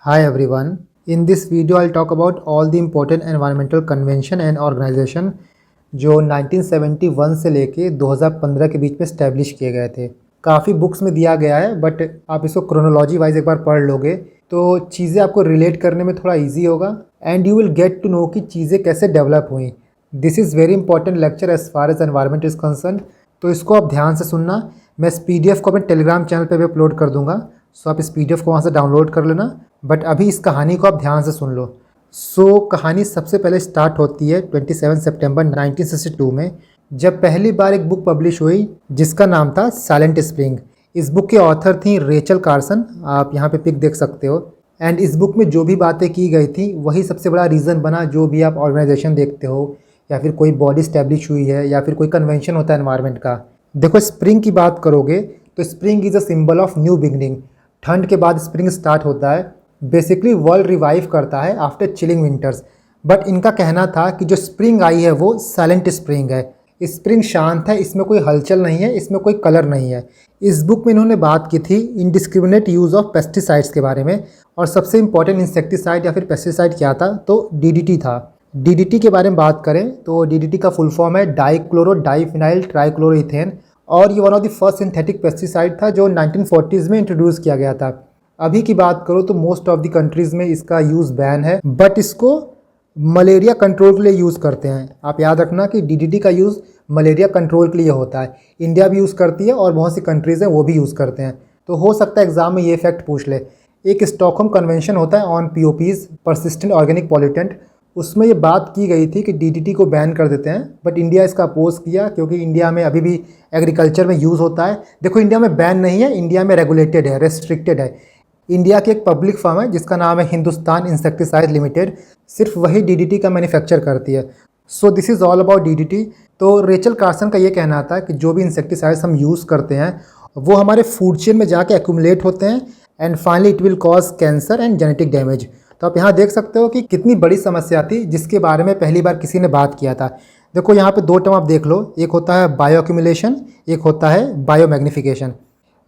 Hi everyone. In this video I'll talk about all the important environmental convention and organization जो 1971 से लेके 2015 के बीच में स्टैब्लिश किए गए थे। काफ़ी बुक्स में दिया गया है बट आप इसको क्रोनोलॉजी वाइज एक बार पढ़ लोगे तो चीज़ें आपको रिलेट करने में थोड़ा इजी होगा and you will get to know कि चीज़ें कैसे डेवलप हुई। This is very important lecture as far as environment is concern, तो इसको आप ध्यान से सुनना। मैं इस PDF को अपने टेलीग्राम चैनल पे भी अपलोड कर दूंगा, सो आप इस PDF को वहाँ से डाउनलोड कर लेना। बट अभी इस कहानी को आप ध्यान से सुन लो। कहानी सबसे पहले स्टार्ट होती है 27 सितंबर 1962 में, जब पहली बार एक बुक पब्लिश हुई जिसका नाम था साइलेंट स्प्रिंग। इस बुक के ऑथर थी रेचल कार्सन, आप यहाँ पे पिक देख सकते हो। एंड इस बुक में जो भी बातें की गई थी वही सबसे बड़ा रीज़न बना, जो भी आप ऑर्गेनाइजेशन देखते हो या फिर कोई बॉडी स्टैब्लिश हुई है या फिर कोई कन्वेंशन होता है एनवायरनमेंट का। देखो, स्प्रिंग की बात करोगे तो spring is a symbol of new beginning. ठंड के बाद स्प्रिंग स्टार्ट होता है, बेसिकली वर्ल्ड रिवाइव करता है आफ्टर चिलिंग विंटर्स। बट इनका कहना था कि जो स्प्रिंग आई है वो साइलेंट स्प्रिंग है। स्प्रिंग शांत है, इसमें कोई हलचल नहीं है, इसमें कोई कलर नहीं है। इस बुक में इन्होंने बात की थी इनडिस्क्रिमिनेट यूज़ ऑफ पेस्टिसाइड्स के बारे में, और सबसे इंपॉर्टेंट इंसेक्टिसाइड या फिर पेस्टिसाइड क्या था तो DDT था। DDT के बारे में बात करें तो DDT का फुल फॉर्म है डाइक्लोरो डाइफिनाइल ट्राइक्लोरोइथेन, और ये one of the first synthetic pesticide था जो 1940s में इंट्रोड्यूस किया गया था। अभी की बात करो तो मोस्ट ऑफ द कंट्रीज़ में इसका यूज़ बैन है, बट इसको मलेरिया कंट्रोल के लिए यूज़ करते हैं। आप याद रखना कि DDT का यूज़ मलेरिया कंट्रोल के लिए होता है। इंडिया भी यूज़ करती है और बहुत सी कंट्रीज़ हैं वो भी यूज़ करते हैं। तो हो सकता है एग्जाम में ये फैक्ट पूछ ले। एक स्टॉकहोम कन्वेंशन होता है on POPs, persistent organic pollutant. उसमें ये बात की गई थी कि DDT को बैन कर देते हैं, बट इंडिया इसका अपोज किया क्योंकि इंडिया में अभी भी एग्रीकल्चर में यूज़ होता है। देखो, इंडिया में बैन नहीं है, इंडिया में रेगुलेटेड है, रेस्ट्रिक्टेड है। इंडिया की एक पब्लिक फर्म है जिसका नाम है हिंदुस्तान इंसेक्टिसाइड लिमिटेड, सिर्फ वही DDT का मैन्युफैक्चर करती है। So this is all about DDT। तो रेचल कार्सन का ये कहना था कि जो भी इंसेक्टिसाइड्स हम यूज़ करते हैं वो हमारे फूड चेन में जाके एक्यूमुलेट होते हैं and finally it will cause cancer and genetic damage. तो आप यहाँ देख सकते हो कि कितनी बड़ी समस्या थी जिसके बारे में पहली बार किसी ने बात किया था। देखो, यहाँ पे दो टर्म आप देख लो, एक होता है बायो एक्यूमुलेशन, एक होता है बायो मैग्निफिकेशन।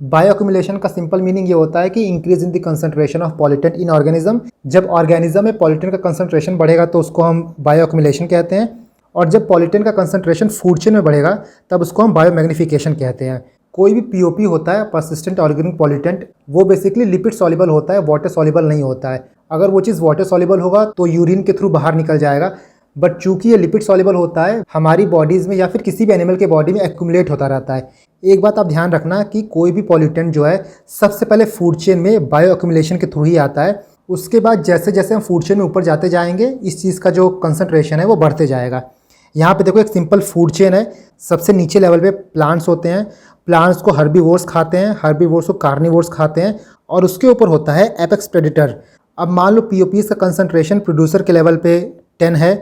बायो एक्यूमुलेशन का सिंपल मीनिंग ये होता है कि increase in the concentration of pollutant in organism. जब ऑर्गेनिज्म में पॉल्यूटेंट का कंसंट्रेशन बढ़ेगा तो उसको हम बायो एक्यूमुलेशन कहते हैं, और जब पॉल्यूटेंट का कंसंट्रेशन फूड चेन में बढ़ेगा तब उसको हम बायो मैग्निफिकेशन कहते हैं। कोई भी POP होता है, परसिस्टेंट ऑर्गेनिक पॉल्यूटेंट, वो बेसिकली लिपिड सॉल्युबल होता है, वाटर सॉल्युबल नहीं होता है। अगर वो चीज़ वाटर सॉल्युबल होगा तो यूरिन के थ्रू बाहर निकल जाएगा, बट चूंकि ये लिपिड सॉल्युबल होता है हमारी बॉडीज़ में या फिर किसी भी एनिमल के बॉडी में एक्यूमुलेट होता रहता है। एक बात आप ध्यान रखना कि कोई भी पॉल्यूटेंट जो है सबसे पहले फूड चेन में बायो एक्यूमुलेशन के थ्रू ही आता है। उसके बाद जैसे जैसे हम फूड चेन में ऊपर जाते जाएंगे इस चीज़ का जो कंसंट्रेशन है वो बढ़ते जाएगा। यहाँ पे देखो, एक सिंपल फूड चेन है। सबसे नीचे लेवल पे प्लांट्स होते हैं, प्लांट्स को हर्बीवोर्स खाते हैं, हर्बीवोर्स को कार्निवोर्स खाते हैं, और उसके ऊपर होता है एपेक्स प्रेडेटर। अब मान लो POPs का कंसंट्रेशन प्रोड्यूसर के लेवल पे 10 है,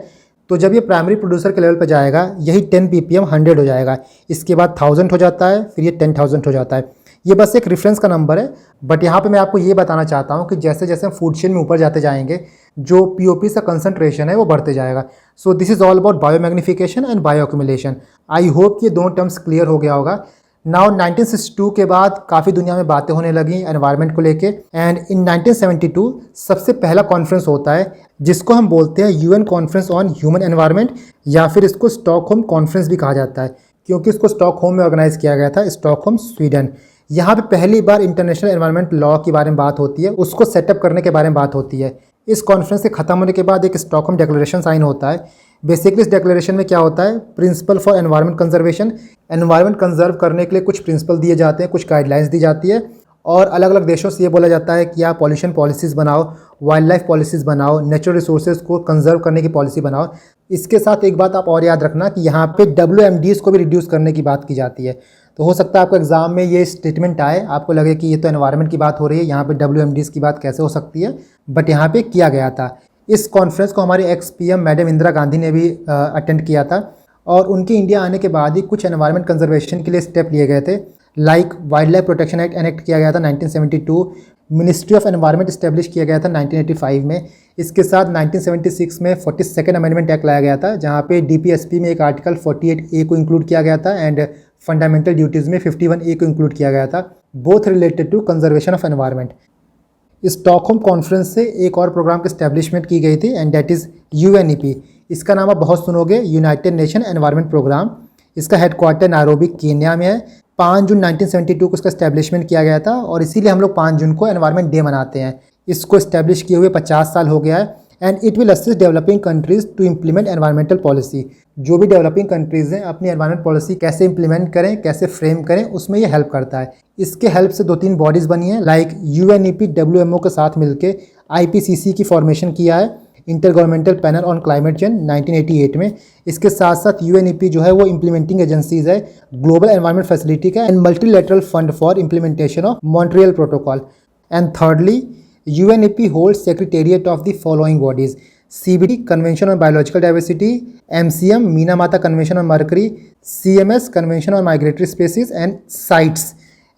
तो जब ये प्राइमरी प्रोड्यूसर के लेवल पे जाएगा यही 10 ppm 100 हो जाएगा, इसके बाद 1000 हो जाता है, फिर ये 10,000 हो जाता है। ये बस एक रेफरेंस का नंबर है, बट यहाँ पे मैं आपको ये बताना चाहता हूँ कि जैसे जैसे हम फूड चेन में ऊपर जाते जाएंगे जो POPs का कंसंट्रेशन है वो बढ़ते जाएगा। So this is all about bio magnification and bio accumulation. I hope ये दोनों टर्म्स क्लियर हो गया होगा। नाउ 1962 के बाद काफ़ी दुनिया में बातें होने लगी एनवायरनमेंट को लेके, एंड इन 1972 सबसे पहला कॉन्फ्रेंस होता है जिसको हम बोलते हैं UN conference on human environment, या फिर इसको स्टॉकहोम कॉन्फ्रेंस भी कहा जाता है क्योंकि इसको स्टॉकहोम में ऑर्गेनाइज किया गया था, स्टॉकहोम स्वीडन। यहाँ पे पहली बार इंटरनेशनल एनवायरनमेंट लॉ के बारे में बात होती है, उसको सेटअप करने के बारे में बात होती है। इस कॉन्फ्रेंस के खत्म होने के बाद एक स्टॉकहोम डिक्लेरेशन साइन होता है। बेसिकली इस डिक्लेरेशन में क्या होता है, principle for environment conservation, environment conserve करने के लिए कुछ प्रिंसिपल दिए जाते हैं, कुछ गाइडलाइंस दी जाती है, और अलग अलग देशों से ये बोला जाता है कि आप पॉल्यूशन पॉलिसीज़ बनाओ, वाइल्ड लाइफ पॉलिसीज़ बनाओ, नेचुरल रिसोर्सेज को कंजर्व करने की पॉलिसी बनाओ। इसके साथ एक बात आप और याद रखना कि यहाँ पे WMDs को भी रिड्यूस करने की बात की जाती है। तो हो सकता है आपको एग्जाम में ये स्टेटमेंट आए, आपको लगे कि ये तो एनवायरनमेंट की बात हो रही है, यहाँ पे WMDs की बात कैसे हो सकती है, बट यहाँ पे किया गया था। इस कॉन्फ्रेंस को हमारे PM मैडम इंदिरा गांधी ने भी अटेंड किया था, और उनके इंडिया आने के बाद ही कुछ एनवायरनमेंट कंजर्वेशन के लिए स्टेप लिए गए थे। Like wild life protection act enact किया गया था 1972, मिनिस्ट्री ऑफ एनवायरनमेंट इस्टेब्लिश किया गया था 1985 में। इसके साथ 1976 में 42nd अमेंडमेंट एक्ट लाया गया था, जहाँ पे DPSP में एक आर्टिकल 48A को इंक्लूड किया गया था एंड फंडामेंटल ड्यूटीज़ में 51A को इंक्लूड किया गया था, both related to conservation of environment. Stockholm conference से एक और प्रोग्राम की स्टैब्लिशमेंट की गई थी एंड दैट इज़ UNEP। इसका नाम आप बहुत सुनोगे, यूनाइटेड नेशन एनवायरनमेंट प्रोग्राम। इसका हेडक्वार्टर नायरोबी केन्या में है। 5 जून 1972 को इसका स्टैब्लिशमेंट किया गया था और इसीलिए हम लोग 5 जून को एनवायरनमेंट डे मनाते हैं। इसको स्टैब्लिश किए हुए 50 साल हो गया है and it will assist developing countries to implement environmental policy. जो भी डेवलपिंग कंट्रीज़ हैं अपनी एनवायरमेंट पॉलिसी कैसे इंप्लीमेंट करें, कैसे फ्रेम करें, उसमें ये हेल्प करता है। इसके हेल्प से 2-3 बॉडीज़ बनी हैं, लाइक UNEP WMO के साथ मिलके IPCC की फॉर्मेशन किया है, inter governmental panel on climate change 1988 में। इसके साथ साथ UNEP जो है वो इम्प्लीमेंटिंग एजेंसीज है ग्लोबल एनवायरमेंट फैसिलिटी का and multilateral fund for implementation of Montreal protocol. And thirdly, UNEP holds secretariat of the following bodies: CBD Convention on Biological Diversity, MCM Minamata Convention on Mercury, CMS Convention on Migratory Species and CITES।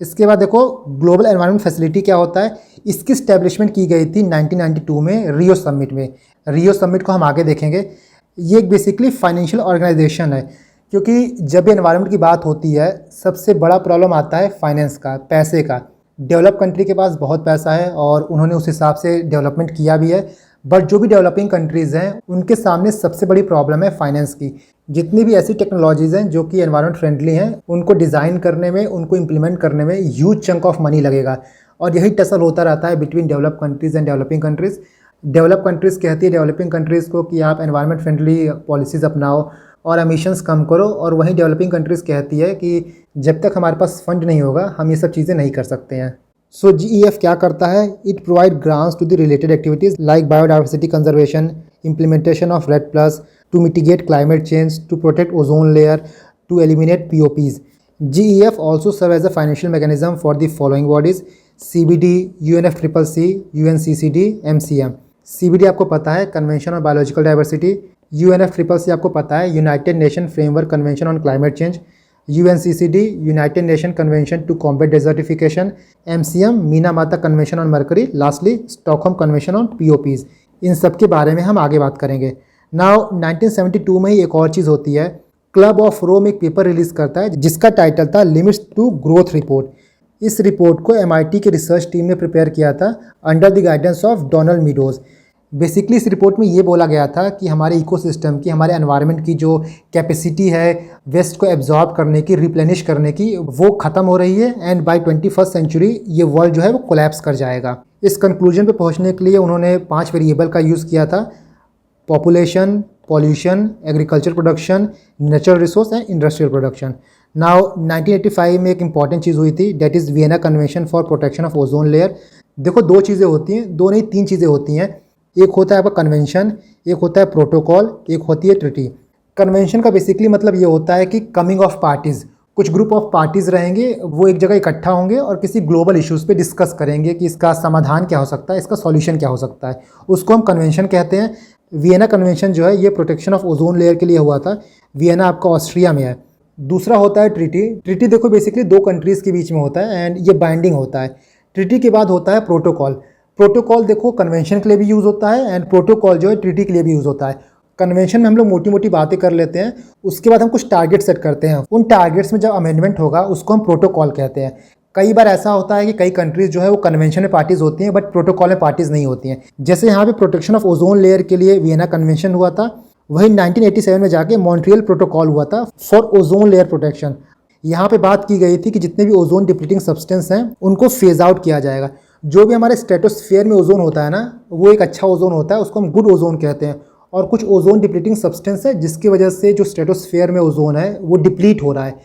इसके बाद देखो global environment facility क्या होता है। इसकी establishment की गई थी 1992 में रियो समिट में। रियो समिट को हम आगे देखेंगे। ये एक बेसिकली फाइनेंशियल ऑर्गेनाइजेशन है, क्योंकि जब भी एनवायरनमेंट की बात होती है सबसे बड़ा प्रॉब्लम आता है फाइनेंस का, पैसे का। डेवलप कंट्री के पास बहुत पैसा है और उन्होंने उस हिसाब से डेवलपमेंट किया भी है, बट जो भी डेवलपिंग कंट्रीज़ हैं उनके सामने सबसे बड़ी प्रॉब्लम है फाइनेंस की। जितनी भी ऐसी टेक्नोलॉजीज़ हैं जो कि एनवायरनमेंट फ्रेंडली हैं, उनको डिज़ाइन करने में, उनको इम्प्लीमेंट करने में ह्यूज चंक ऑफ मनी लगेगा और यही टसल होता रहता है between develop countries and developing countries. Develop countries कहती है डेवलपिंग कंट्रीज़ को कि आप एनवायरनमेंट फ्रेंडली पॉलिसीज़ अपनाओ और एमिशंस कम करो, और वहीं डेवलपिंग कंट्रीज़ कहती है कि जब तक हमारे पास फंड नहीं होगा हम ये सब चीज़ें नहीं कर सकते हैं। सो GEF क्या करता है? It provide grants to the related activities like biodiversity conservation, implementation of REDD+, to mitigate climate change, to protect ozone layer, to eliminate POPs. GEF also serve as a financial mechanism for the following bodies: CBD, UNFCCC, UNCCD, MCM। CBD आपको पता है convention on biological diversity, UNFCCC आपको पता है United Nation framework convention on climate change, UNCCD United Nation convention to combat desertification, MCM Minamata convention on mercury, lastly Stockholm convention on POPs। इन सब के बारे में हम आगे बात करेंगे। नाउ 1972 में ही एक और चीज़ होती है, क्लब ऑफ रोम एक पेपर रिलीज़ करता है जिसका टाइटल था लिमिट्स टू ग्रोथ रिपोर्ट। इस रिपोर्ट को MIT की रिसर्च टीम ने प्रिपेयर किया था under the guidance of Donald meadows. Basically इस रिपोर्ट में ये बोला गया था कि हमारे इकोसिस्टम की, हमारे एनवायरनमेंट की जो कैपेसिटी है वेस्ट को एब्जॉर्ब करने की, रिप्लेनिश करने की, वो ख़त्म हो रही है एंड बाय 21st सेंचुरी ये वर्ल्ड जो है वो कोलैप्स कर जाएगा। इस कंक्लूजन पे पहुंचने के लिए उन्होंने 5 वेरिएबल का यूज़ किया था: population, pollution, agriculture production, natural resource and industrial production. Now 1985 में एक इंपॉर्टेंट चीज़ हुई थी, that is Vienna convention for protection of ozone layer. देखो 2 चीज़ें होती हैं, 2 नहीं 3 चीज़ें होती हैं। एक होता है आपका कन्वेंशन, एक होता है प्रोटोकॉल, एक होती है ट्रीटी। कन्वेंशन का बेसिकली मतलब ये होता है कि कमिंग ऑफ पार्टीज़, कुछ ग्रुप ऑफ पार्टीज़ रहेंगे, वो एक जगह इकट्ठा होंगे और किसी ग्लोबल इश्यूज़ पे डिस्कस करेंगे कि इसका समाधान क्या हो सकता है, इसका सॉल्यूशन क्या हो सकता है, उसको हम कन्वेंशन कहते हैं। वियना कन्वेंशन जो है ये प्रोटेक्शन ऑफ ओजोन लेयर के लिए हुआ था। वियना आपका ऑस्ट्रिया में है। दूसरा होता है ट्रीटी। ट्रीटी देखो बेसिकली 2 कंट्रीज़ के बीच में होता है एंड ये बाइंडिंग होता है। ट्रीटी के बाद होता है प्रोटोकॉल। प्रोटोकॉल देखो कन्वेंशन के लिए भी यूज़ होता है एंड प्रोटोकॉल जो है ट्रीटी के लिए भी यूज़ होता है। कन्वेंशन में हम लोग मोटी मोटी बातें कर लेते हैं, उसके बाद हम कुछ टारगेट सेट करते हैं। उन टारगेट्स में जब अमेंडमेंट होगा उसको हम प्रोटोकॉल कहते हैं। कई बार ऐसा होता है कि कई कंट्रीज़ जो है वो कन्वेंशन में पार्टीज़ होती हैं बट प्रोटोकॉल में पार्टीज़ नहीं होती हैं। जैसे यहाँ पे प्रोटेक्शन ऑफ ओजोन लेयर के लिए वियना कन्वेंशन हुआ था, वही 1987 में जाके मॉन्ट्रियल प्रोटोकॉल हुआ था फॉर ओजोन लेयर प्रोटेक्शन। यहाँ पे बात की गई थी कि जितने भी ओजोन डिप्लीटिंग सब्सटेंस हैं उनको फेज आउट किया जाएगा। जो भी हमारे स्ट्रेटोस्फेयर में ओजोन होता है ना, वो एक अच्छा ओजोन होता है, उसको हम गुड ओजोन कहते हैं। और कुछ ओजोन डिप्लीटिंग सब्सटेंस है जिसकी वजह से जो स्ट्रेटोस्फेयर में ओजोन है वो डिप्लीट हो रहा है।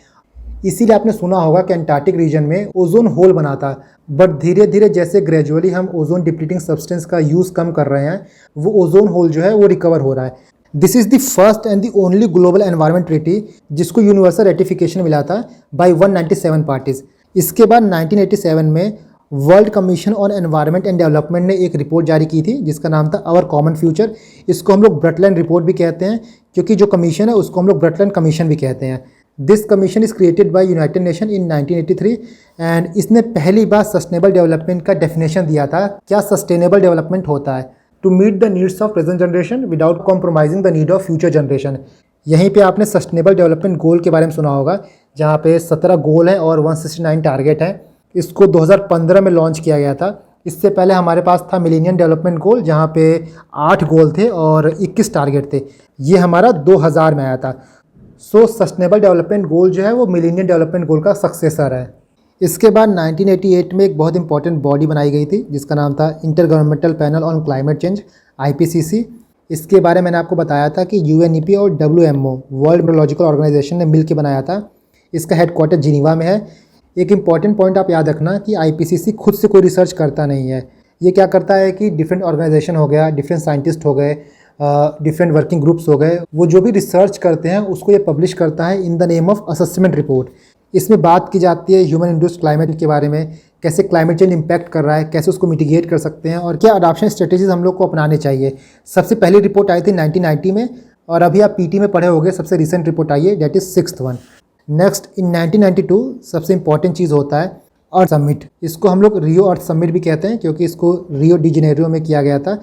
इसीलिए आपने सुना होगा कि अंटार्कटिक रीजन में ओजोन होल बना था, बट धीरे धीरे जैसे ग्रेजुअली हम ओजोन डिप्लीटिंग सब्सटेंस का यूज़ कम कर रहे हैं, वो ओजोन होल जो है वो रिकवर हो रहा है। This is the first and the only global environment treaty जिसको यूनिवर्सल रेटिफिकेशन मिला था बाय 197 पार्टीज़। इसके बाद 1987 में world commission on environment and development ने एक रिपोर्ट जारी की थी जिसका नाम था आवर कॉमन फ्यूचर। इसको हम लोग ब्रटलैंड रिपोर्ट भी कहते हैं, क्योंकि जो कमीशन है उसको हम लोग ब्रटलैंड कमीशन भी कहते हैं। This commission is created by United Nation in 1983 and इसने पहली बार सस्टेनेबल डेवलपमेंट का डेफिनेशन दिया था। क्या सस्टेनेबल डेवलपमेंट होता है? To meet the needs of present generation without compromising the need of future generation. यहीं पे आपने सस्टेनेबल डेवलपमेंट गोल के बारे में सुना होगा, जहाँ पे 17 गोल हैं और 169 टारगेट हैं। इसको 2015 में लॉन्च किया गया था इससे पहले हमारे पास था मिलेनियम डेवलपमेंट गोल, जहाँ पे 8 गोल थे और 21 टारगेट थे। ये हमारा 2000 में आया था। सो सस्टेनेबल डेवलपमेंट गोल जो है वो मिलेनियम डेवलपमेंट गोल का सक्सेसर है। इसके बाद 1988 में एक बहुत इंपॉर्टेंट बॉडी बनाई गई थी जिसका नाम था inter governmental panel on climate change, IPCC। इसके बारे में मैंने आपको बताया था कि UNEP और WMO वर्ल्ड मेट्रोलॉजिकल ऑर्गेनाइजेशन ने मिलकर बनाया था। इसका हेडक्वार्टर जिनीवा में है। एक इम्पॉर्टेंट पॉइंट आप याद रखना कि IPCC खुद से कोई रिसर्च करता नहीं है। ये क्या करता है कि डिफरेंट ऑर्गेनाइजेशन हो गया, डिफरेंट साइंटिस्ट हो गए, डिफरेंट वर्किंग ग्रुप्स हो गए, वो जो भी रिसर्च करते हैं उसको ये पब्लिश करता है in the name of assessment report. इसमें बात की जाती है ह्यूमन इंड्यूस्ड क्लाइमेट के बारे में, कैसे क्लाइमेट चेंज इम्पैक्ट कर रहा है, कैसे उसको मिटिगेट कर सकते हैं और क्या अडॉप्शन स्ट्रेटेजीज हम लोग को अपनाने चाहिए। सबसे पहली रिपोर्ट आई थी 1990 में और अभी आप PT में पढ़े होंगे सबसे रिसेंट रिपोर्ट आई है, that is 6th one. Next in 1992 सबसे इंपॉर्टेंट चीज़ होता है अर्थ समिट। इसको हम लोग रियो अर्थ समिट भी कहते हैं क्योंकि इसको रियो डी जेनेरियो में किया गया था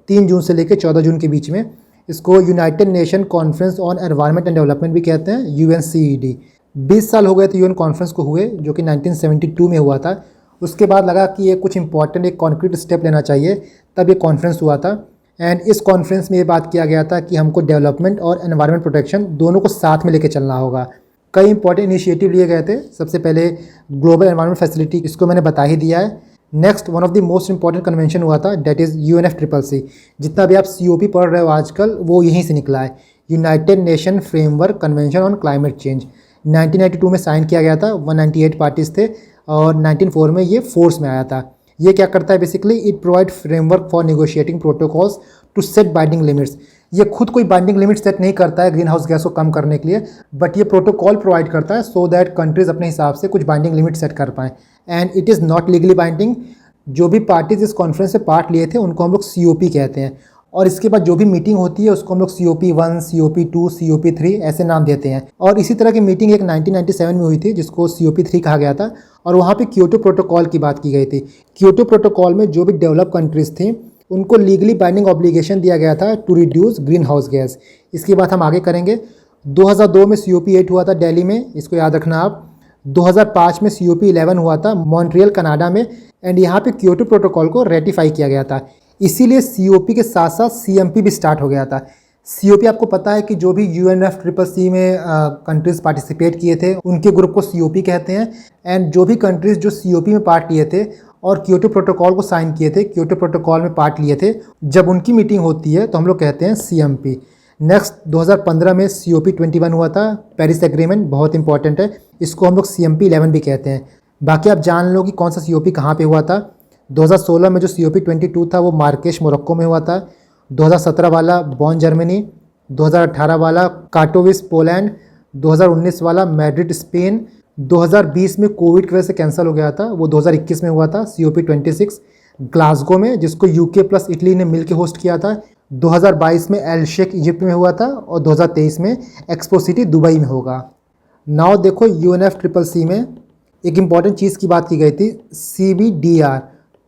3 जून से लेकर 14 जून के बीच में। इसको United Nation conference on environment and development भी कहते हैं, UNCED। 20 साल हो गए थे UN कॉन्फ्रेंस को हुए, जो कि 1972 में हुआ था। उसके बाद लगा कि ये कुछ इंपॉर्टेंट एक कॉन्क्रीट स्टेप लेना चाहिए, तब ये कॉन्फ्रेंस हुआ था। एंड इस कॉन्फ्रेंस में ये बात किया गया था कि हमको डेवलपमेंट और एनवायरनमेंट प्रोटेक्शन दोनों को साथ में लेकर चलना होगा। कई इंपॉर्टेंट इनिशिएटिव लिए गए थे। सबसे पहले ग्लोबल एनवायरनमेंट फैसिलिटी, इसको मैंने बता ही दिया है। Next one of the most important convention हुआ था, डेट इज़ UNFCCC। जितना भी आप COP पढ़ रहे हो आजकल वो यहीं से निकला है, United Nation framework convention on climate change. 1992 में साइन किया गया था, 198 पार्टीज थे और 1904 में ये फोर्स में आया था। ये क्या करता है basically, it provide framework for negotiating protocols to set binding limits. ये खुद कोई बाइंडिंग लिमिट सेट नहीं करता है ग्रीन हाउस गैस को कम करने के लिए, बट ये प्रोटोकॉल प्रोवाइड करता है सो दैट कंट्रीज अपने हिसाब से कुछ बाइंडिंग लिमिट सेट कर पाएँ। And it is not legally binding. जो भी पार्टीज इस कॉन्फ्रेंस से पार्ट लिए थे उनको हम लोग COP कहते हैं। और इसके बाद जो भी मीटिंग होती है उसको हम लोग COP1, COP2, COP3 ऐसे नाम देते हैं। और इसी तरह की मीटिंग एक 1997 में हुई थी जिसको COP3 कहा गया था और वहाँ पे क्योटो प्रोटोकॉल की बात की गई थी। क्योटो प्रोटोकॉल में जो भी डेवलप कंट्रीज थी उनको लीगली बाइंडिंग ऑब्लिगेशन दिया गया था to reduce green house gas. इसकी बात हम आगे करेंगे। 2002 में COP8 हुआ था दिल्ली में, इसको याद रखना आप। 2005 में COP11 हुआ था मॉन्ट्रियल कनाडा में एंड यहाँ पे क्योटो प्रोटोकॉल को रेटिफाई किया गया था। इसीलिए COP के साथ साथ CMP भी स्टार्ट हो गया था। COP आपको पता है कि जो भी UNFCCC में कंट्रीज़ पार्टिसिपेट किए थे उनके ग्रुप को COP कहते हैं। एंड जो भी कंट्रीज़ जो COP में पार्ट लिए थे और क्योटो प्रोटोकॉल को साइन किए थे, क्योटो प्रोटोकॉल में पार्ट लिए थे, जब उनकी मीटिंग होती है तो हम लोग कहते हैं CMP। नेक्स्ट 2015 में COP21 हुआ था, पेरिस एग्रीमेंट, बहुत इंपॉर्टेंट है। इसको हम लोग CMP11 भी कहते हैं। बाकी आप जान लो कि कौन सा COP कहाँ पे हुआ था। 2016 में जो COP22 था वो मार्केश मोरक्को में हुआ था। 2017 वाला बॉन जर्मनी, 2018 वाला काटोविस पोलैंड, 2019 वाला मैड्रिड स्पेन, 2020 में कोविड की वजह से कैंसिल हो गया था, वो 2021 में हुआ था COP26 ग्लासगो में, जिसको UK प्लस इटली ने मिलकर होस्ट किया था। 2022 में एल शेख इजिप्ट में हुआ था और 2023 में एक्सपो सिटी दुबई में होगा। नाउ देखो UNFCCC में एक इम्पॉर्टेंट चीज़ की बात की गई थी, CBDR,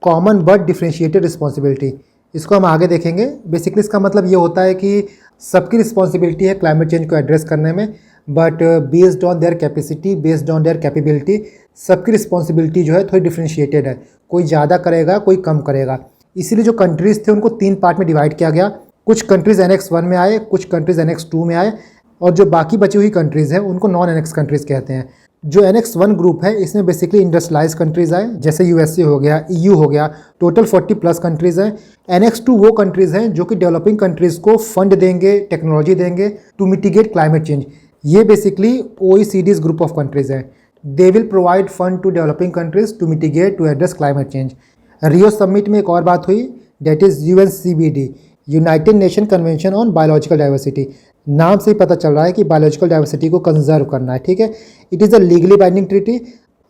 common but differentiated responsibility. इसको हम आगे देखेंगे। बेसिकली इसका मतलब ये होता है कि सबकी रिस्पॉन्सिबिलिटी है क्लाइमेट चेंज को एड्रेस करने में, but based on their capacity, based on their capability, सबकी रिस्पॉन्सिबिलिटी जो है थोड़ी डिफ्रेंशिएटेड है। कोई ज़्यादा करेगा, कोई कम करेगा। इसीलिए जो कंट्रीज़ थे उनको 3 पार्ट में डिवाइड किया गया। कुछ कंट्रीज़ Annex 1 में आए, कुछ कंट्रीज़ Annex 2 में आए और जो बाकी बची हुई कंट्रीज़ हैं उनको नॉन Annex कंट्रीज़ कहते हैं। जो Annex 1 ग्रुप है इसमें बेसिकली इंडस्ट्रियलाइज कंट्रीज़ आए, जैसे USA हो गया, EU हो गया, टोटल 40+ कंट्रीज़ हैं। Annex 2 वो कंट्रीज़ हैं जो कि डेवलपिंग कंट्रीज़ को फंड देंगे, टेक्नोलॉजी देंगे टू मिटिगेट क्लाइमेट चेंज। ये basically OECD's group of countries हैं। They will provide fund to developing countries to mitigate to address climate change. Rio summit में एक और बात हुई, that is UNCBD, United Nation convention on biological diversity. नाम से ही पता चल रहा है कि बायोलॉजिकल डाइवर्सिटी को कंजर्व करना है, ठीक है। It is a legally binding treaty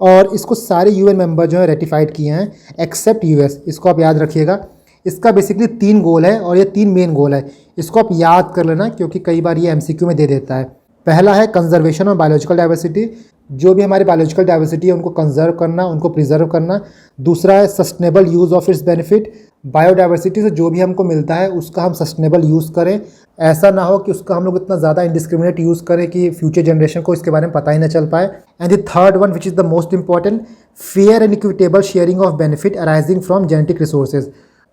और इसको सारे UN मेंबर जो है रेटिफाइड किए हैं एक्सेप्ट US। इसको आप याद रखिएगा। इसका बेसिकली 3 गोल है और ये 3 मेन गोल है। इसको आप याद कर लेना क्योंकि कई बार ये MCQ में दे देता है। पहला है कंजर्वेशन ऑफ बायोलॉजिकल डाइवर्सिटी, जो भी हमारी बायोलॉजिकल डाइवर्सिटी है उनको कंजर्व करना, उनको प्रिजर्व करना। दूसरा है sustainable use of its benefit, biodiversity से जो भी हमको मिलता है उसका हम सस्टेनेबल यूज़ करें। ऐसा ना हो कि उसका हम लोग इतना ज़्यादा इंडिस्क्रिमिनेट यूज़ करें कि फ्यूचर जनरेशन को इसके बारे में पता ही ना चल पाए। And the third one which is the most important, fair and equitable sharing of benefit arising from genetic resources.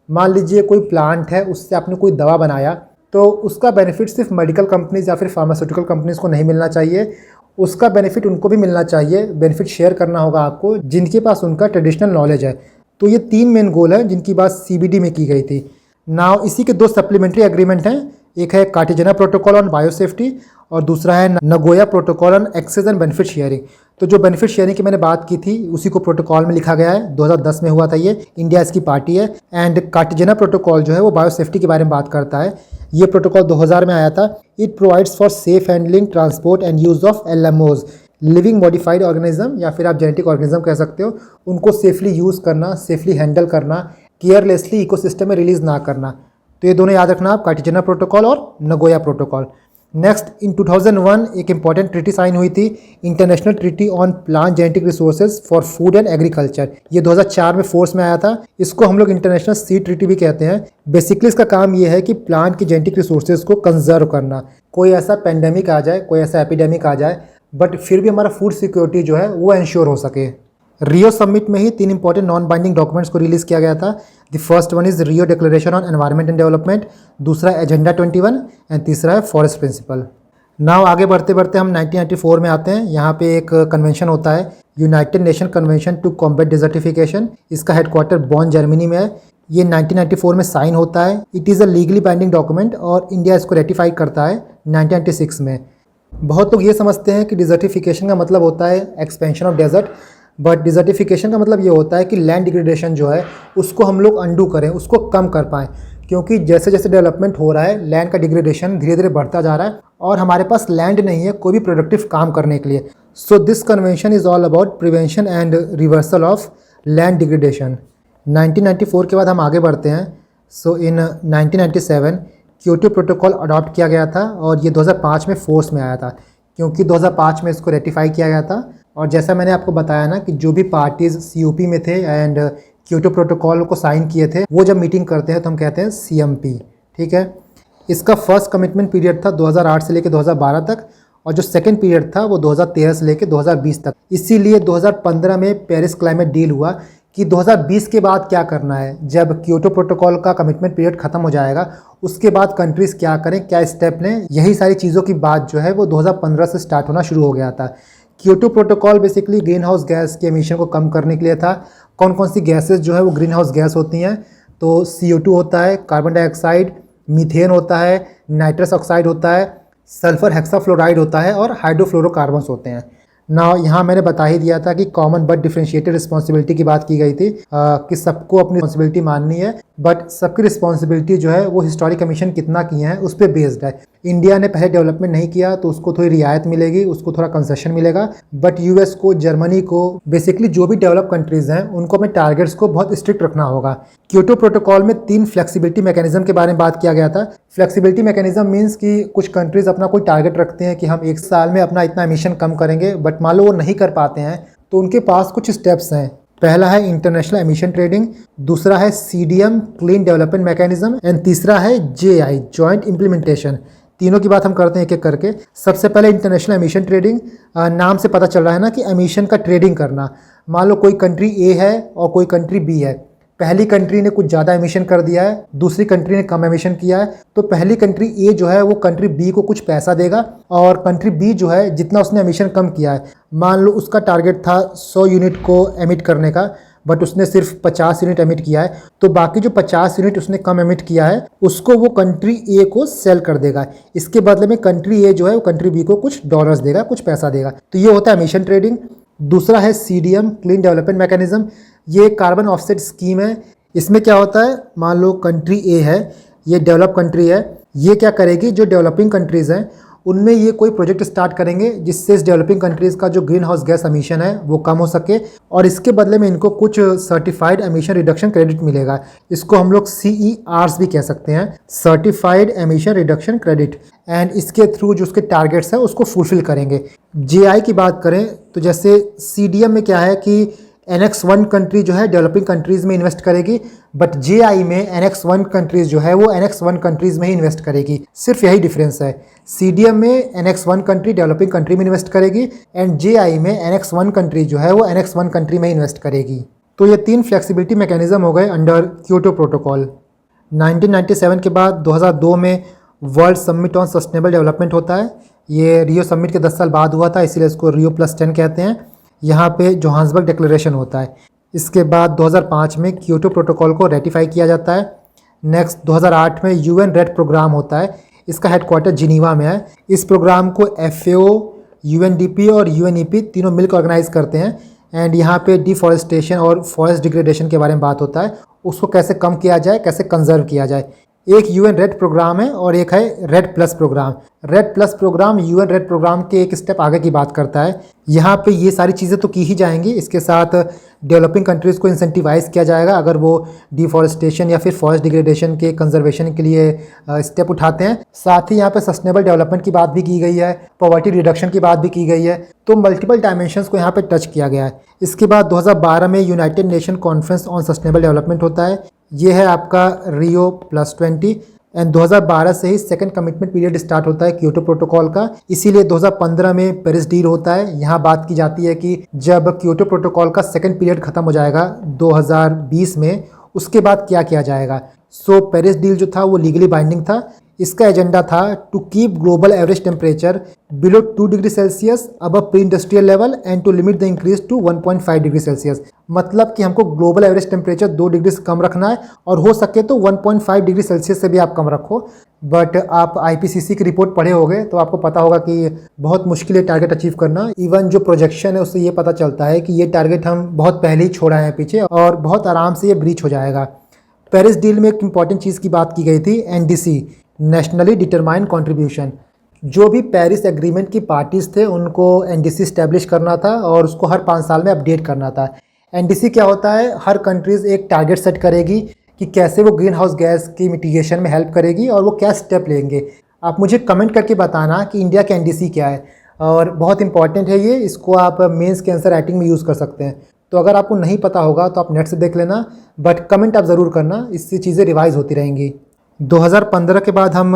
मान लीजिए कोई प्लांट है, उससे आपने कोई दवा बनाया, तो उसका बेनिफिट सिर्फ मेडिकल कंपनीज या फिर फार्मास्यूटिकल कंपनीज को नहीं मिलना चाहिए, उसका बेनिफिट उनको भी मिलना चाहिए। बेनिफिट शेयर करना होगा आपको जिनके पास उनका ट्रेडिशनल नॉलेज है। तो ये 3 मेन गोल हैं जिनकी बात CBD में की गई थी। नाउ इसी के 2 सप्लीमेंट्री एग्रीमेंट हैं, एक है कार्टेजेना प्रोटोकॉल ऑन बायोसेफ्टी और दूसरा है Nagoya protocol on access and benefit sharing. तो जो बेनिफिट शेयरिंग की मैंने बात की थी उसी को प्रोटोकॉल में लिखा गया है, 2010 में हुआ था ये, इंडिया इसकी पार्टी है। एंड कार्टेजेना प्रोटोकॉल जो है वो बायोसेफ्टी के बारे में बात करता है। ये प्रोटोकॉल 2000 में आया था। It provides for safe handling, transport and use of LMOs, living modified organism या फिर आप जेनेटिक ऑर्गेनिज्म कह सकते हो, उनको सेफली यूज़ करना, सेफली हैंडल करना, केयरलेसली इकोसिस्टम में रिलीज़ ना करना। तो ये दोनों याद रखना आप, कार्टेजेना प्रोटोकॉल और नगोया प्रोटोकॉल। नेक्स्ट, इन 2001 एक इंपॉर्टेंट ट्रीटी साइन हुई थी, international treaty on plant genetic resources for food and agriculture. ये 2004 में फोर्स में आया था। इसको हम लोग इंटरनेशनल सीड ट्रीटी भी कहते हैं। बेसिकली इसका काम ये है कि प्लांट की जेनेटिक रिसोर्सेज को कंजर्व करना। कोई ऐसा पेंडेमिक आ जाए, कोई ऐसा एपिडेमिक आ जाए, बट फिर भी हमारा फूड सिक्योरिटी जो है वो इंश्योर हो सके। रियो समिट में ही 3 इंपॉर्टेंट नॉन बाइंडिंग डॉक्यूमेंट्स को रिलीज़ किया गया था। The first one is Rio declaration on environment and development, दूसरा एजेंडा 21 एंड तीसरा है फॉरेस्ट प्रिंसिपल। नाउ आगे बढ़ते बढ़ते हम 1994 में आते हैं। यहाँ पे एक कन्वेंशन होता है, United Nation convention to combat desertification. इसका हेडक्वार्टर बॉन जर्मनी में है। ये 1994 में साइन होता है। It is a legally binding document और इंडिया इसको रेटिफाई करता है 1996 में। बहुत लोग ये समझते हैं कि डिजर्टिफिकेशन का मतलब होता है expansion of desert, but desertification का मतलब ये होता है कि लैंड डिग्रेडेशन जो है उसको हम लोग अंडू करें, उसको कम कर पाएँ। क्योंकि जैसे जैसे डेवलपमेंट हो रहा है, लैंड का डिग्रेडेशन धीरे धीरे बढ़ता जा रहा है और हमारे पास लैंड नहीं है कोई भी प्रोडक्टिव काम करने के लिए। So this convention is all about prevention and reversal of land degradation. 1994 के बाद हम आगे बढ़ते हैं। सो इन 1997 क्योटो प्रोटोकॉल अडॉप्ट किया गया था और ये 2005 में फोर्स में आया था, क्योंकि 2005 में इसको रेटिफाई किया गया था। और जैसा मैंने आपको बताया ना कि जो भी पार्टीज़ COP में थे एंड क्योटो प्रोटोकॉल को साइन किए थे, वो जब मीटिंग करते हैं तो हम कहते हैं CMP। ठीक है, इसका फर्स्ट कमिटमेंट पीरियड था 2008 से लेकर 2012 तक और जो सेकंड पीरियड था वो 2013 से लेकर 2020 तक। इसीलिए 2015 में पेरिस क्लाइमेट डील हुआ कि 2020 के बाद क्या करना है। जब क्योटो प्रोटोकॉल का कमिटमेंट पीरियड खत्म हो जाएगा उसके बाद कंट्रीज़ क्या करें, क्या स्टेप लें, यही सारी चीज़ों की बात जो है वो 2015 से स्टार्ट होना शुरू हो गया था। Kyoto protocol basically green house gas के एमिशन को कम करने के लिए था। कौन कौन सी गैसेस जो है वो ग्रीन हाउस गैस होती हैं, तो CO2 होता है, कार्बन डाइऑक्साइड, मीथेन होता है, नाइट्रस ऑक्साइड होता है, सल्फर हेक्साफ्लोराइड होता है और हाइड्रोफ्लोरोकार्बन्स होते हैं। ना यहाँ मैंने बता ही दिया था कि कॉमन बट डिफरेंशिएटेड रिस्पॉन्सिबिलिटी की बात की गई थी कि सबको अपनी रिस्पॉन्सिबिलिटी माननी है, बट सबकी रिस्पॉन्सिबिलिटी जो है वो हिस्टोरिक कमीशन कितना की है उस पर बेस्ड है। इंडिया ने पहले डेवलपमेंट नहीं किया तो उसको थोड़ी रियायत मिलेगी, उसको थोड़ा कंसेशन मिलेगा, बट US को, जर्मनी को, बेसिकली जो भी डेवलप कंट्रीज़ हैं उनको अपने टारगेट्स को बहुत स्ट्रिक्ट रखना होगा। क्योटो प्रोटोकॉल में 3 फ्लेक्सिबिलिटी मैकेनिज्म के बारे में बात किया गया था। फ्लेक्सिबिलिटी मैकेनिज्म मीन्स कि कुछ कंट्रीज़ अपना कोई टारगेट रखते हैं कि हम 1 साल में अपना इतना एमिशन कम करेंगे, बट मान लो वो नहीं कर पाते हैं तो उनके पास कुछ स्टेप्स हैं। पहला है इंटरनेशनल एमिशन ट्रेडिंग, दूसरा है CDM clean development mechanism and तीसरा है JI जॉइंट इम्प्लीमेंटेशन। तीनों की बात हम करते हैं एक एक करके। सबसे पहले इंटरनेशनल एमिशन ट्रेडिंग, नाम से पता चल रहा है ना कि एमिशन का ट्रेडिंग करना। मान लो कोई कंट्री A है और कोई कंट्री B है। पहली कंट्री ने कुछ ज़्यादा एमिशन कर दिया है, दूसरी कंट्री ने कम एमिशन किया है, तो पहली कंट्री A जो है वो कंट्री B को कुछ पैसा देगा और कंट्री B जो है जितना उसने एमिशन कम किया है, मान लो उसका टारगेट था 100 यूनिट को एमिट करने का, बट उसने सिर्फ 50 यूनिट एमिट किया है, तो बाकी जो 50 यूनिट उसने कम एमिट किया है उसको वो कंट्री A को सेल कर देगा। इसके बदले में कंट्री A जो है वो कंट्री B को कुछ डॉलर्स देगा, कुछ पैसा देगा। तो ये होता है एमिशन ट्रेडिंग। दूसरा है CDM क्लीन डेवलपमेंट मैकेनिज्म। ये कार्बन ऑफसेट स्कीम है। इसमें क्या होता है, मान लो कंट्री A है, ये डेवलप कंट्री है, ये क्या करेगी, जो डेवलपिंग कंट्रीज़ हैं उनमें ये कोई प्रोजेक्ट स्टार्ट करेंगे जिससे इस डेवलपिंग कंट्रीज़ का जो ग्रीन हाउस गैस एमिशन है वो कम हो सके और इसके बदले में इनको कुछ सर्टिफाइड एमिशन रिडक्शन क्रेडिट मिलेगा। इसको हम लोग CERs भी कह सकते हैं, certified emission reduction credit, and इसके थ्रू जो उसके टारगेट्स हैं उसको फुलफिल करेंगे। JI की बात करें तो जैसे CDM में क्या है कि NX1 कंट्री जो है डेवलपिंग कंट्रीज़ में इन्वेस्ट करेगी, बट JI में NX1 कंट्रीज़ जो है वो NX1 कंट्रीज़ में ही इन्वेस्ट करेगी। सिर्फ यही डिफरेंस है। CDM में NX1 कंट्री डेवलपिंग कंट्री में इन्वेस्ट करेगी एंड JI में NX1 कंट्री जो है वो NX1 कंट्री में ही इन्वेस्ट करेगी। तो ये 3 फ्लेक्सिबिलिटी मैकेनिज्म हो गए अंडर क्योटो प्रोटोकॉल। 1997 के बाद 2002 में world summit on sustainable development होता है। ये रियो समिट के 10 साल बाद हुआ था, इसीलिए इसको Rio+10 कहते हैं। यहाँ पे जोहान्सबर्ग डिक्लेरेशन होता है। इसके बाद 2005 में क्योटो प्रोटोकॉल को रेटिफाई किया जाता है। नेक्स्ट 2008 में UN रेड प्रोग्राम होता है। इसका हेडक्वार्टर जिनीवा में है। इस प्रोग्राम को FAO, UNDP और UNEP तीनों मिलकर ऑर्गेनाइज करते हैं एंड यहाँ पे डिफॉरेस्टेशन और फॉरेस्ट डिग्रेडेशन के बारे में बात होता है। उसको कैसे कम किया जाए, कैसे कंजर्व किया जाए। एक UN रेड प्रोग्राम है और एक है REDD plus program. REDD plus program UN REDD program के एक स्टेप आगे की बात करता है। यहाँ पे ये सारी चीज़ें तो की ही जाएंगी, इसके साथ डेवलपिंग कंट्रीज़ को इंसेंटिवाइज किया जाएगा अगर वो डिफॉरेस्टेशन या फिर फॉरेस्ट डिग्रेडेशन के कंजर्वेशन के लिए स्टेप उठाते हैं। साथ ही यहाँ पे सस्टेनेबल डेवलपमेंट की बात भी की गई है, पॉवर्टी रिडक्शन की बात भी की गई है। तो मल्टीपल डायमेंशंस को यहाँ पे टच किया गया है। इसके बाद 2012 में United Nation conference on sustainable development होता है। ये है आपका Rio+20 एंड 2012 से ही सेकंड कमिटमेंट पीरियड स्टार्ट होता है क्योटो प्रोटोकॉल का। इसीलिए 2015 में पेरिस डील होता है। यहाँ बात की जाती है कि जब क्योटो प्रोटोकॉल का सेकंड पीरियड खत्म हो जाएगा 2020 में, उसके बाद क्या किया जाएगा। सो पेरिस डील जो था वो लीगली बाइंडिंग था। इसका एजेंडा था to keep global average temperature below 2 degree Celsius above pre industrial level and to limit the increase to 1.5 degree Celsius. मतलब कि हमको ग्लोबल एवरेज टेम्परेचर 2 डिग्री से कम रखना है और हो सके तो 1.5 डिग्री सेल्सियस से भी आप कम रखो। बट आप IPCC की रिपोर्ट पढ़े होंगे तो आपको पता होगा कि बहुत मुश्किल है टारगेट अचीव करना। इवन जो प्रोजेक्शन है उससे ये पता चलता है कि ये टारगेट हम बहुत पहले ही छोड़ा है पीछे और बहुत आराम से ये ब्रीच हो जाएगा। पेरिस डील में एक इंपॉर्टेंट चीज़ की बात की गई थी, NDC, नेशनली डिटरमाइंड कंट्रीब्यूशन। जो भी पेरिस एग्रीमेंट की पार्टीज थे उनको NDC इस्टेब्लिश करना था और उसको हर 5 साल में अपडेट करना था। NDC क्या होता है, हर कंट्रीज़ एक टारगेट सेट करेगी कि कैसे वो ग्रीन हाउस गैस की मिटिगेशन में हेल्प करेगी और वो क्या स्टेप लेंगे। आप मुझे कमेंट करके बताना कि इंडिया का NDC क्या है, और बहुत इंपॉर्टेंट है ये। इसको आप मेंस के आंसर राइटिंग में यूज़ कर सकते हैं। तो अगर आपको नहीं पता होगा तो आप नेट से देख लेना, बट कमेंट आप ज़रूर करना, इससे चीज़ें रिवाइज होती रहेंगी। 2015 के बाद हम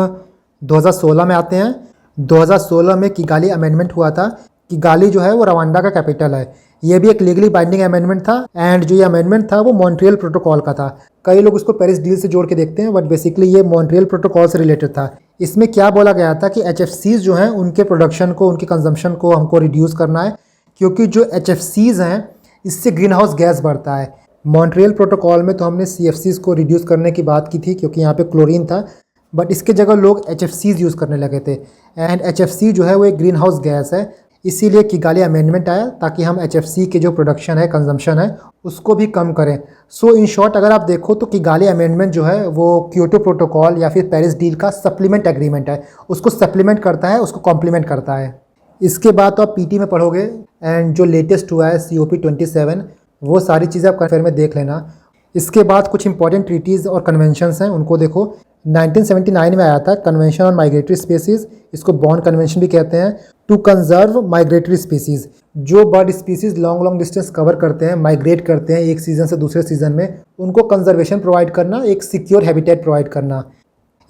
2016 में आते हैं। 2016 में किगाली अमेंडमेंट हुआ था। किगाली जो है वो रवांडा का कैपिटल है। ये भी एक लीगली बाइंडिंग अमेंडमेंट था एंड जो ये अमेंडमेंट था वो मॉन्ट्रियल प्रोटोकॉल का था। कई लोग उसको पेरिस डील से जोड़ के देखते हैं, बट बेसिकली ये मॉन्ट्रियल प्रोटोकॉल से रिलेटेड था। इसमें क्या बोला गया था कि HFCs जो हैं उनके प्रोडक्शन को, उनके कंजम्पशन को हमको रिड्यूस करना है, क्योंकि जो HFCs हैं इससे ग्रीन हाउस गैस बढ़ता है। मॉन्ट्रियल प्रोटोकॉल में तो हमने CFCs को रिड्यूस करने की बात की थी क्योंकि यहाँ पे क्लोरीन था, बट इसके जगह लोग HFCs यूज़ करने लगे थे एंड HFC जो है वो एक ग्रीन हाउस गैस है। इसीलिए किगाली अमेंडमेंट आया ताकि हम HFC के जो प्रोडक्शन है, कंजम्पशन है, उसको भी कम करें। सो इन शॉर्ट अगर आप देखो तो किगाली अमेंडमेंट जो है वो क्योटो प्रोटोकॉल या फिर पेरिस डील का सप्लीमेंट एग्रीमेंट है। उसको सप्लीमेंट करता है, उसको कॉम्प्लीमेंट करता है। इसके बाद तो आप PT में पढ़ोगे एंड जो लेटेस्ट हुआ है COP27, वो सारी चीज़ें आप कंफेयर में देख लेना। इसके बाद कुछ इंपॉर्टेंट ट्रीटीज़ और कन्वेंशंस हैं, उनको देखो। 1979 में आया था कन्वेंशन ऑन माइग्रेटरी स्पीसीज़, इसको बॉन कन्वेंशन भी कहते हैं, टू कंजर्व माइग्रेटरी स्पीसीज़। जो bird species long distance cover करते हैं, माइग्रेट करते हैं एक सीज़न से दूसरे सीज़न में, उनको कंजर्वेशन प्रोवाइड करना, एक सिक्योर हैबिटेट प्रोवाइड करना।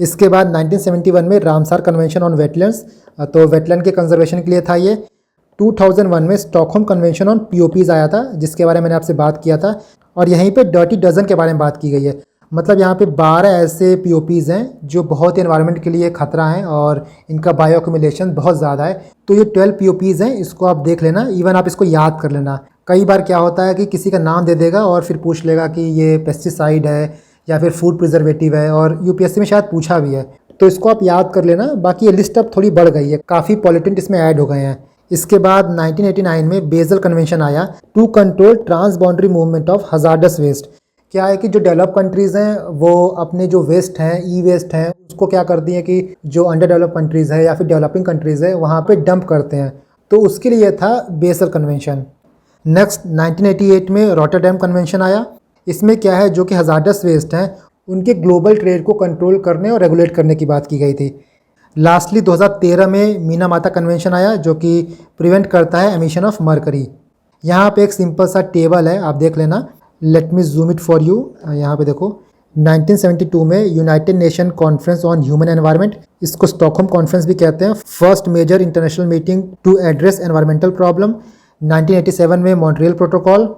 इसके बाद 1971 में रामसार कन्वेंशन ऑन वेटलैंड्स, तो वेटलैंड के कंजर्वेशन के लिए था ये। 2001 में स्टॉकहोम कन्वेंशन ऑन POPs आया था, जिसके बारे में मैंने आपसे बात किया था, और यहीं पे डर्टी डजन के बारे में बात की गई है। मतलब यहाँ पे 12 ऐसे POPs हैं जो बहुत ही एनवायरनमेंट के लिए खतरा हैं और इनका बायो एक्यूमुलेशन बहुत ज़्यादा है। तो ये 12 POPs हैं, इसको आप देख लेना, इवन आप इसको याद कर लेना। कई बार क्या होता है कि किसी का नाम दे देगा और फिर पूछ लेगा कि ये पेस्टिसाइड है या फिर फूड प्रिजर्वेटिव है, और UPSC में शायद पूछा भी है, तो इसको आप याद कर लेना। बाकी ये लिस्ट अब थोड़ी बढ़ गई है, काफ़ी पॉलिटेंट इसमें ऐड हो गए हैं। इसके बाद 1989 में बेजल कन्वेंशन आया to control trans boundary movement of hazardous waste. क्या है कि जो डेवलप कंट्रीज़ हैं वो अपने जो वेस्ट हैं, ई-वेस्ट हैं, उसको क्या करती हैं कि जो अंडर डेवलप कंट्रीज़ है या फिर डेवलपिंग कंट्रीज़ है वहाँ पे डंप करते हैं। तो उसके लिए था बेसल कन्वेंशन। नेक्स्ट 1988 में रॉटरडैम कन्वेंशन आया। इसमें क्या है, जो कि हजार्डस वेस्ट हैं उनके ग्लोबल ट्रेड को कंट्रोल करने और रेगुलेट करने की बात की गई थी। लास्टली 2013 में मीनामाता कन्वेंशन आया, जो कि प्रिवेंट करता है एमिशन ऑफ मरकरी। यहाँ पे एक सिंपल सा टेबल है, आप देख लेना। Let me zoom it for you. यहाँ पे देखो 1972 में United Nation conference on human environment, इसको स्टॉकहोम कॉन्फ्रेंस भी कहते हैं, first major international meeting to address environmental problem. 1987 में मॉन्ट्रियल प्रोटोकॉल,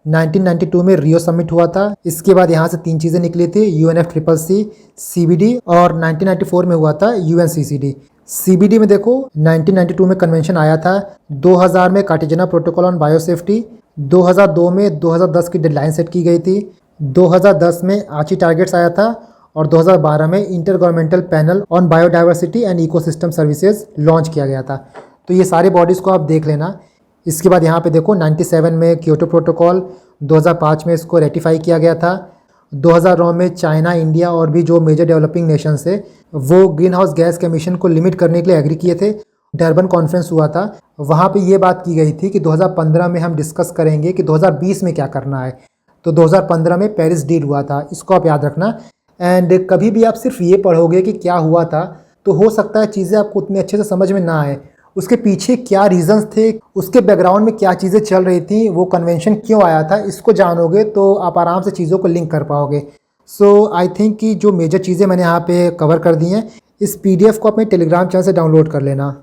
1992 में रियो समिट हुआ था। इसके बाद यहाँ से 3 चीज़ें निकली थी, UNFCCC, CBD, और 1994 में हुआ था UNCCD। CBD में देखो 1992 में कन्वेंशन आया था, 2000 में कार्टेजना प्रोटोकॉल ऑन बायोसेफ्टी, 2002 में 2010 की डेडलाइन सेट की गई थी, 2010 में आची टारगेट्स आया था, और 2012 में inter governmental panel on biodiversity and ecosystem services launch किया गया था। तो ये सारे बॉडीज़ को आप देख लेना। इसके बाद यहाँ पे देखो 97 में क्योटो प्रोटोकॉल, 2005 में इसको रेटिफाई किया गया था, 2009 में चाइना, इंडिया और भी जो मेजर डेवलपिंग नेशंस है वो ग्रीन हाउस गैस के एमिशन को लिमिट करने के लिए एग्री किए थे। डरबन कॉन्फ्रेंस हुआ था, वहाँ पे ये बात की गई थी कि 2015 में हम डिस्कस करेंगे कि 2020 में क्या करना है। तो 2015 में पेरिस डील हुआ था, इसको आप याद रखना। एंड कभी भी आप सिर्फ ये पढ़ोगे कि क्या हुआ था तो हो सकता है चीज़ें आपको उतने अच्छे से समझ में ना आए, उसके पीछे क्या रीजंस थे, उसके बैकग्राउंड में क्या चीज़ें चल रही थी, वो कन्वेंशन क्यों आया था, इसको जानोगे तो आप आराम से चीज़ों को लिंक कर पाओगे। सो आई थिंक कि जो मेजर चीज़ें मैंने यहाँ पे कवर कर दी हैं, इस PDF को अपने टेलीग्राम चैनल से डाउनलोड कर लेना।